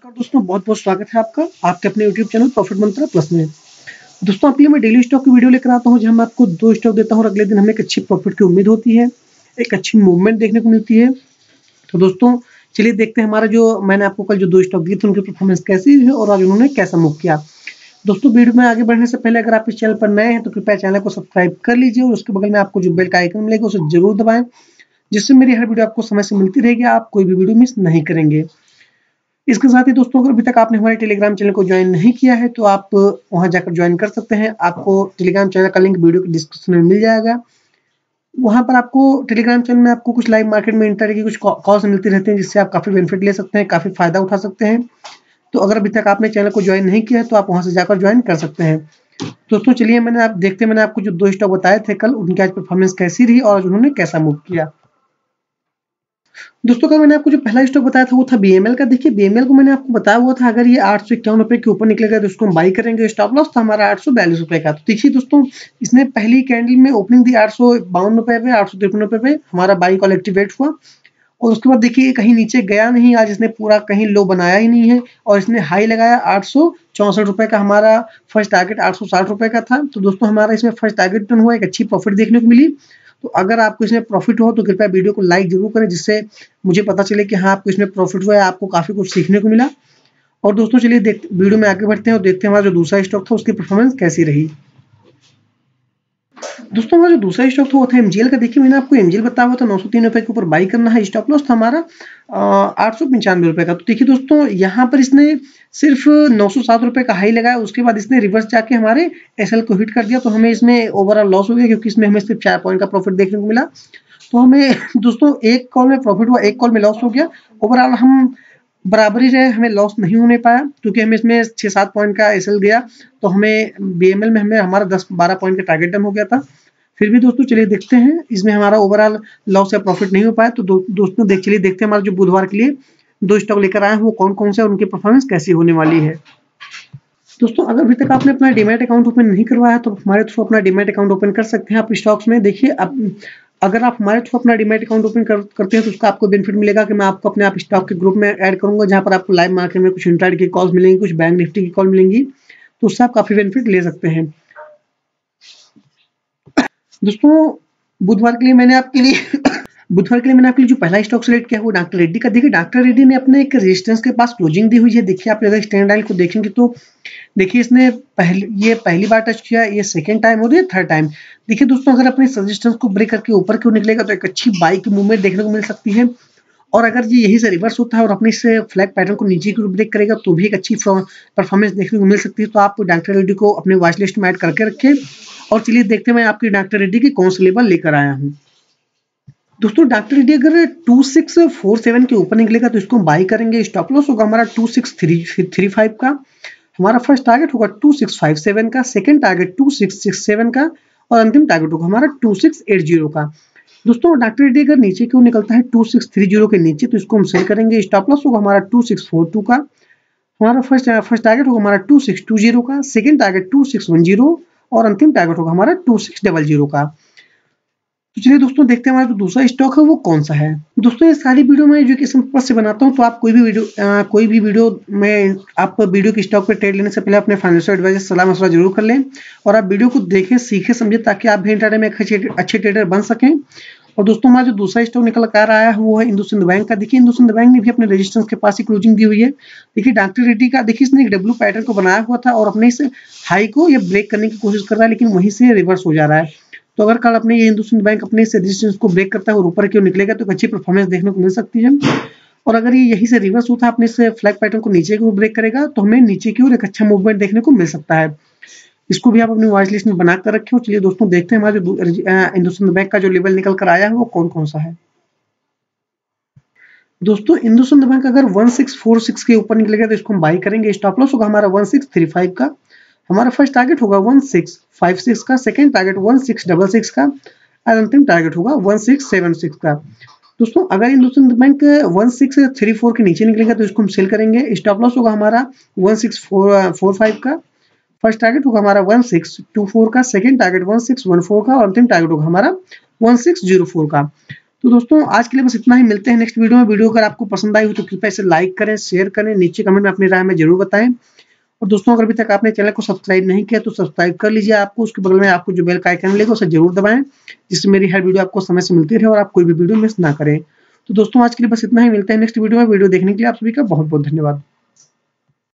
नमस्कार दोस्तों, बहुत बहुत स्वागत है आपका आपके अपने YouTube चैनल प्रॉफिट मंत्रा प्लस में। दोस्तों, आपके लिए मैं डेली स्टॉक की वीडियो लेकर आता हूं, जहां मैं आपको 2 स्टॉक देता हूं और अगले दिन हमें एक अच्छी प्रॉफिट की उम्मीद होती है, एक अच्छी मूवमेंट देखने को मिलती है। तो दोस्तों, चलिए देखते हैं हमारा जो मैंने आपको कल जो 2 स्टॉक दिए थे उनकी परफॉर्मेंस कैसी है और आज उन्होंने कैसा मूव किया। दोस्तों, वीडियो में आगे बढ़ने से पहले अगर आप इस चैनल पर नए हैं तो कृपया चैनल को सब्सक्राइब कर लीजिए और उसके बगल में आपको जो बेल का आइकन मिलेगा उसे जरूर दबाएं, जिससे मेरी हर वीडियो आपको समय से मिलती रहेगी, आप कोई भी वीडियो मिस नहीं करेंगे। इसके साथ ही दोस्तों, अगर अभी तक आपने हमारे टेलीग्राम चैनल को ज्वाइन नहीं किया है तो आप वहां जाकर ज्वाइन कर सकते हैं। आपको टेलीग्राम चैनल का लिंक वीडियो के डिस्क्रिप्शन में मिल जाएगा। वहां पर आपको टेलीग्राम चैनल में आपको कुछ लाइव मार्केट में इंट्राडे की कुछ कॉल्स मिलती रहती हैं, जिससे आप काफी बेनिफिट ले सकते हैं, काफी फायदा उठा सकते हैं। तो अगर अभी तक आपने चैनल को ज्वाइन नहीं किया है तो आप वहां से जाकर ज्वाइन कर सकते हैं। दोस्तों, चलिए मैंने आपको जो 2 स्टॉक बताए थे कल, उनकी आज परफॉर्मेंस कैसी रही और उन्होंने कैसा मूव किया। दोस्तों, का मैंने आपको जो पहला स्टॉक बताया था वो था बीएमएल का। देखिए, बीएमएल को मैंने आपको बताया हुआ था अगर ये 851 रुपए के ऊपर निकलेगा तो इसको हम बाई करेंगे। स्टॉप लॉस था हमारा 842 रुपए का। तो देखिए दोस्तों, इसने पहली कैंडल में ओपनिंग दी 852 रुपए पे, 853 रुपए पे हमारा बाई कॉल एक्टिवेट हुआ और उसके बाद देखिए कहीं नीचे गया नहीं। आज इसने पूरा कहीं लो बनाया ही नहीं है और इसने हाई लगाया 864 रुपए का। हमारा फर्स्ट टारगेट 860 रुपए का था। तो दोस्तों, हमारा इसमें फर्स्ट टारगेट टर्न हुआ, एक अच्छी प्रॉफिट देखने को मिली। तो अगर आपको इसमें प्रॉफिट हो तो कृपया वीडियो को लाइक जरूर करें, जिससे मुझे पता चले कि हाँ, आपको इसमें प्रॉफिट हुआ है, आपको काफी कुछ सीखने को मिला। और दोस्तों, चलिए वीडियो में आगे बढ़ते हैं और देखते हैं हमारा जो दूसरा स्टॉक था उसकी परफॉर्मेंस कैसी रही। दोस्तों, हमारा जो दूसरा स्टॉक था वो था एमजीएल का। देखिए, मैंने आपको एमजीएल बताया हुआ था 903 रुपए के ऊपर बाई करना है। स्टॉप लॉस था हमारा 895 रुपए का। तो देखिए दोस्तों, यहाँ पर इसने सिर्फ 907 रुपए का हाई लगाया, उसके बाद इसने रिवर्स जाके हमारे एसएल को हिट कर दिया। तो हमें इसमें ओवरऑल लॉस हो गया, क्योंकि इसमें हमें सिर्फ 4 पॉइंट का प्रॉफिट देखने को मिला। तो हमें दोस्तों एक कॉल में प्रॉफिट हुआ, एक कॉल में लॉस हो गया। ओवरऑल हम बराबर ही रहे, हमें लॉस नहीं होने पाया, क्योंकि हमें इसमें 6-7 पॉइंट का एसएल गया। तो हमें बीएमएल में हमारा 10-12 पॉइंट का टारगेट डन हो गया था। फिर भी दोस्तों, चलिए देखते हैं इसमें हमारा ओवरऑल लॉस या प्रॉफिट नहीं हो पाया। तो दोस्तों चलिए देखते हैं हमारे जो बुधवार के लिए 2 स्टॉक लेकर आए हैं वो कौन कौन से और उनकी परफॉर्मेंस कैसी होने वाली है। दोस्तों, अगर अभी तक आपने अपना डीमैट अकाउंट ओपन नहीं करवाया तो हमारे थ्रू अपना डीमैट अकाउंट ओपन कर सकते हैं आप स्टॉक्स में। देखिए, अगर आप हमारे थ्रू अपना डीमैट अकाउंट ओपन करते हैं तो उसका आपको बेनिफिट मिलेगा कि मैं आपको अपने आप स्टॉक के ग्रुप में ऐड करूंगा, जहां पर आपको लाइव मार्केट में कुछ इंट्राडे की कॉल्स मिलेंगी, कुछ बैंक निफ्टी की कॉल मिलेंगी। तो उससे आप काफी बेनिफिट ले सकते हैं। दोस्तों, बुधवार के लिए मैंने आपके लिए जो पहला स्टॉक सेलेक्ट किया वो डॉक्टर रेड्डी का। देखिए, डॉक्टर रेड्डी ने अपने एक रेजिस्टेंस के पास क्लोजिंग दी हुई है। देखिए, आप अगर स्टैंड लाइन को देखेंगे तो देखिए इसने पहली बार टच किया, ये सेकंड टाइम और ये थर्ड टाइम। देखिए दोस्तों, अगर अपने रेजिस्टेंस को ब्रेक करके ऊपर क्यों निकलेगा तो एक अच्छी बाई की मूवमेंट देखने को मिल सकती है। और अगर ये यही से रिवर्स होता है और अपने से फ्लैग पैटर्न को नीचे की ओर ब्रेक करेगा तो भी एक अच्छी परफॉर्मेंस देखने को मिल सकती है। तो आप डॉक्टर रेड्डी को अपने वॉच लिस्ट में ऐड करके रखें। और चलिए देखते हैं मैं आपकी डॉक्टर रेड्डी की कौन सी लेवल लेकर आया हूँ। दोस्तों, डॉक्टर रेड्डी अगर 2647 के ऊपर निकलेगा तो इसको हम बाई करेंगे। स्टॉप लॉस होगा हमारा 2635 का। हमारा फर्स्ट टारगेट होगा 2657 का, सेकंड टारगेट 2667 का और अंतिम टारगेट होगा हमारा 2680 का। दोस्तों, डॉक्टर रेड्डी अगर नीचे क्यों निकलता है 2630 के नीचे तो इसको हम सेल करेंगे। स्टॉप लॉस होगा हमारा 2642 का। हमारा फर्स्ट टारगेट होगा हमारा 2620 का, सेकंड टारगेट 2610 और अंतिम टारगेट होगा हमारा 2600 का। तो चलिए दोस्तों देखते हैं हमारा जो दूसरा स्टॉक है वो कौन सा है। दोस्तों, ये सारी वीडियो मैं एजुकेशन पर्पस से बनाता हूँ, तो आप कोई भी वीडियो में आप वीडियो की स्टॉक पे ट्रेड लेने से पहले अपने फाइनेंशियल एडवाइजर सलाह मशवरा जरूर कर लें और आप वीडियो को देखें, सीखें, समझें, ताकि आप भी इंट्राडे में अच्छे ट्रेडर बन सकें। और दोस्तों, हमारा जो दूसरा स्टॉक निकल कर आया है वो है इंडसइंड बैंक का। देखिए, इंडसइंड बैंक ने भी अपने रेजिस्टेंस के पास ही क्लोजिंग दी हुई है। देखिए, डॉक्टर रेड्डी का देखिए इसने एक डब्ल्यू पैटर्न को बनाया हुआ था और अपने से हाई को ये ब्रेक करने की कोशिश कर रहा है, लेकिन वहीं से रिवर्स हो जा रहा है। तो अगर कल अपने ये इंडसइंड बैंक अपने से रेजिस्टेंस को ब्रेक करता है और ऊपर क्यों निकलेगा तो एक अच्छी परफॉर्मेंस देखने को मिल सकती है। और अगर ये यही से रिवर्स होता है, अपने से फ्लैग पैटर्न को नीचे की ओर ब्रेक करेगा तो हमें नीचे की ओर एक अच्छा मूवमेंट देखने को मिल सकता है। इसको भी आप अपनी वॉच लिस्ट में बना कर रखें। चलिए दोस्तों देखते हैं हमारे इंडसइंड बैंक का जो लेवल निकल कर आया है वो कौन कौन सा है। दोस्तों, इंडसइंड बैंक अगर 1646 के ऊपर निकलेगा तो इसको हम बाई करेंगे। स्टॉप लॉस होगा हमारा 1635 का। हमारा फर्स्ट टारगेट होगा 1656 का, सेकंड टारगेट 1666 का और अंतिम टारगेट होगा 1676 का। दोस्तों, अगर इंडसइंड बैंक 1634 के नीचे निकलेगा तो इसको हम सेल करेंगे। स्टॉप लॉस होगा हमारा 1645 का। फर्स्ट टारगेट होगा हमारा 1624 का, सेकंड टारगेट 1614 का और अंतिम टारगेट होगा हमारा 1604 का। तो दोस्तों आज के लिए बस इतना ही, मिलते हैं नेक्स्ट वीडियो में। वीडियो अगर आपको पसंद आई हो तो कृपया इसे लाइक करें, शेयर करें, नीचे कमेंट में अपनी राय में जरूर बताएं। और दोस्तों अगर अभी तक आपने चैनल को सब्सक्राइब नहीं किया तो सब्सक्राइब कर लीजिए। आपको उसके बगल में आपको जो बेल का आइकन मिलेगा उसे जरूर दबाएं, जिससे मेरी हर वीडियो आपको समय से मिलती रहे और आप कोई भी वीडियो मिस ना करें। तो दोस्तों आज के लिए बस इतना ही, मिलते हैं नेक्स्ट वीडियो में। वीडियो देखने के लिए आप सभी का बहुत बहुत धन्यवाद।